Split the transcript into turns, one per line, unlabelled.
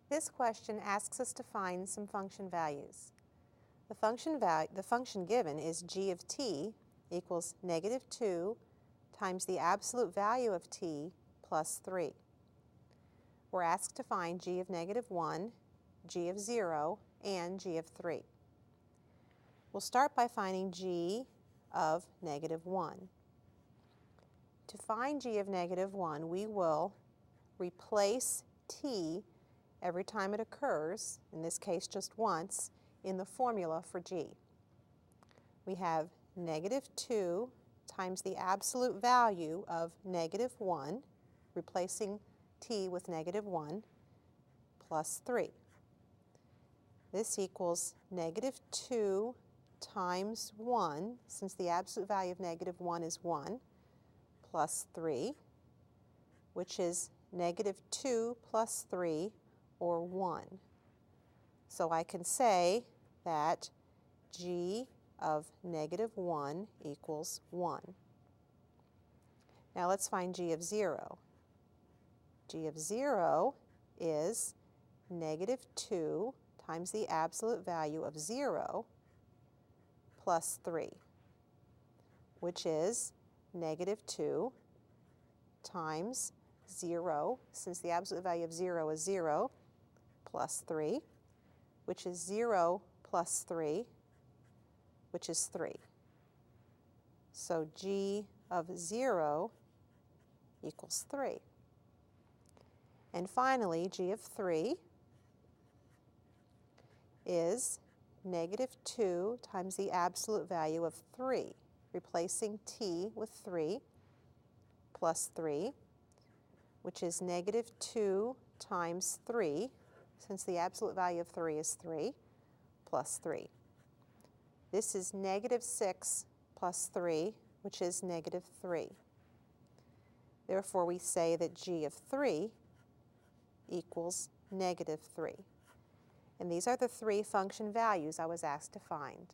This question asks us to find some function values. The function given is g of t equals -2 times the absolute value of t plus 3. We're asked to find g of -1, g of 0, and g of 3. We'll start by finding g of -1. To find g of -1, we will replace t every time it occurs, in this case just once, in the formula for g. We have -2 times the absolute value of -1, replacing t with -1, plus 3. This equals -2 times 1, since the absolute value of -1 is 1, plus 3, which is -2 plus 3, or 1. So I can say that g of -1 equals 1. Now let's find g of 0. G of 0 is -2 times the absolute value of 0 plus 3, which is -2 times 0, since the absolute value of 0 is 0, plus 3, which is 0 plus 3, which is 3. So g of 0 equals 3. And finally, g of 3 is -2 times the absolute value of 3, replacing t with 3, plus 3, which is -2 times 3, since the absolute value of 3 is 3, plus 3. This is -6 plus 3, which is -3. Therefore, we say that g of 3 equals -3. And these are the three function values I was asked to find.